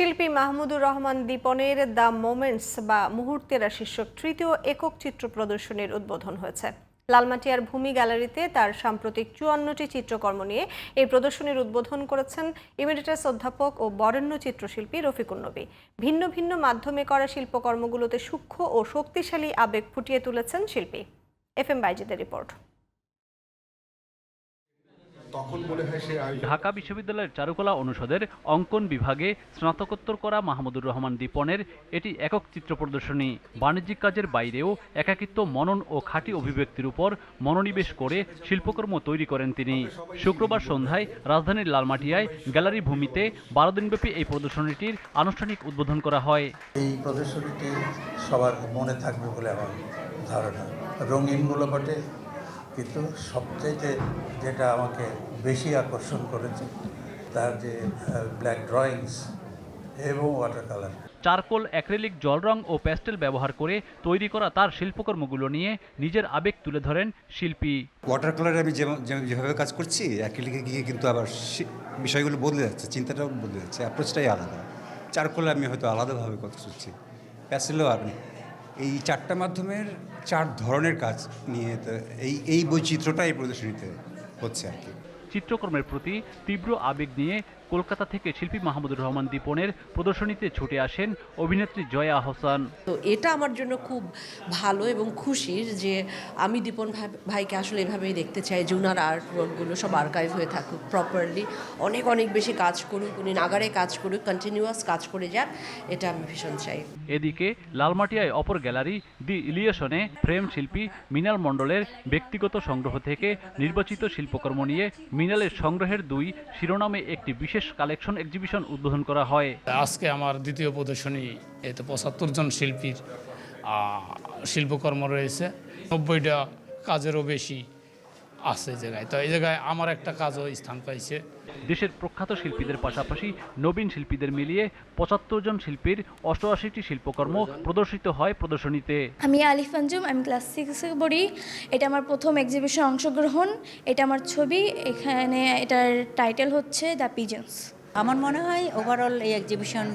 শিল্পী Mahmudur Rahman দীপনের the moments বা মুহূর্তেরা শীর্ষক তৃতীয় একক চিত্র প্রদর্শনীর উদ্বোধন হয়েছে। লালমাটিয়ার ভূমি গ্যালারিতে তার সাম্প্রতিক ৫৪টি চিত্রকর্ম নিয়ে এই প্রদর্শনীর উদ্বোধন করেছেন ইমেরিটাস অধ্যাপক ও বরেণ্য চিত্রশিল্পী রফিকুন নবী। ভিন্ন ভিন্ন মাধ্যমে করা শিল্পকর্মগুলোতে সূক্ষ্ম ও শক্তিশালী আবেগ ফুটিয়ে তুলেছেন শিল্পী। FM বাইজিদের report. ঢাকা বিশ্ববিদ্যালয়ের চারুকলা অনুষদের অঙ্কন বিভাগে স্নাতকোত্তর করা মাহমুদুর রহমান দীপনের এটি একক চিত্র প্রদর্শনী। বাণিজ্যিক কাজের বাইরেও একাকিত্ব, মনন ও খাঁটি অভিব্যক্তির উপর মনোনিবেশ করে শিল্পকর্ম তৈরি করেন তিনি। শুক্রবার সন্ধ্যায় রাজধানীর লালমাটিয়ায় গ্যালারি ভূমিতে ১২ দিনব্যাপী এই প্রদর্শনীটির আনুষ্ঠানিক উদ্বোধন করা হয়। এই প্রদর্শনীটি সবার মনে থাকবে বলে আমার ধারণা। রঙিনগুলো বটে, কিন্তু সবচাইতে যেটা আমাকে বেশি আকর্ষণ করেছে তার যে ব্ল্যাক ড্রয়িংস এবং ওয়াটার কালার। চারকোল, অ্যাক্রিলিক, জল রং ও প্যাস্টেল ব্যবহার করে তৈরি করা তার শিল্পকর্মগুলো নিয়ে নিজের আবেগ তুলে ধরেন শিল্পী। ওয়াটার কালারে আমি যেভাবে কাজ করছি, অ্যাক্রিলিকে গিয়ে কিন্তু আবার বিষয়গুলো বদলে যাচ্ছে, চিন্তাটাও বদলে যাচ্ছে, অ্যাপ্রোচটাই আলাদা। চারকোলে আমি হয়তো আলাদাভাবে কথা করছি, প্যাস্টেলও আমি এই চারটা মাধ্যমের চার ধরনের কাজ নিয়ে এই বৈচিত্র্যটা এই প্রদর্শনীতে হচ্ছে আর কি। চিত্রকর্মের প্রতি তীব্র আবেগ নিয়ে কলকাতা থেকে শিল্পী মাহমুদুর রহমান দীপনের প্রদর্শনীতে ছুটে আসেন অভিনেত্রী জয়া আহসান। তো এটা আমার জন্য খুব ভালো এবং খুশির যে আমি দীপন ভাইকে আসলে এভাবেই দেখতে চাই যে উনার আর্ট ওয়ার্কগুলো সব আর্কাইভ হয়ে থাকুক প্রপারলি, অনেক অনেক বেশি কাজ করুক, উনি নাগারে কাজ করুক, কন্টিনিউয়াস কাজ করে যান, এটা আমি ভীষণ চাই। এদিকে লালমাটিয়ায় অপর গ্যালারি দি ইলিয়েশনে ফ্রেম শিল্পী মৃণাল মণ্ডলের ব্যক্তিগত সংগ্রহ থেকে নির্বাচিত শিল্পকর্ম নিয়ে মৃণালের সংগ্রহের ২ শিরোনামে একটি বিশেষ কালেকশন এক্সিবিশন উদ্বোধন করা হয়। আজকে আমার দ্বিতীয় প্রদর্শনী, এতে ৭৫ জন শিল্পীর শিল্পকর্ম রয়েছে, ৯০টা কাজেরও বেশি আছে জায়গায়। তো এই জায়গায় আমার একটা কাজও স্থান পাইছে। দেশের প্রখ্যাত শিল্পীদের পাশাপাশি নবীন শিল্পীদের মিলিয়ে ৭৫ জন শিল্পীর ৮৮টি শিল্পকর্ম প্রদর্শিত হয় প্রদর্শনীতে। আমি আলিফ আঞ্জুম, আমি ক্লাস 6-এ পড়ি। এটা আমার প্রথম এক্সিবিশন অংশগ্রহণ। এটা আমার ছবি, এখানে এটার টাইটেল হচ্ছে দ্য পিজন্স। আমার মনে হয় ওভারঅল এই এক্সিবিশন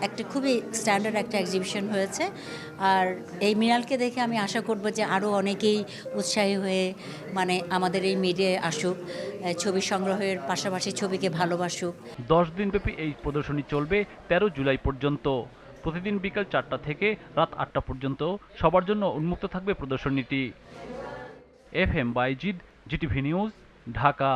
একটা খুবই স্ট্যান্ডার্ড একটা এক্সিবিশন হয়েছে। আর এই মৃণালকে দেখে আমি আশা করব যে আরও অনেকেই উৎসাহী হয়ে মানে আমাদের এই মিডিয়ায় আসুক, ছবি সংগ্রহের পাশাপাশি ছবিকে ভালোবাসুক। ১০ দিনব্যাপী এই প্রদর্শনী চলবে ১৩ জুলাই পর্যন্ত। প্রতিদিন বিকাল ৪টা থেকে রাত ৮টা পর্যন্ত সবার জন্য উন্মুক্ত থাকবে প্রদর্শনীটি। FM Bayezid, GTV news, Dhaka.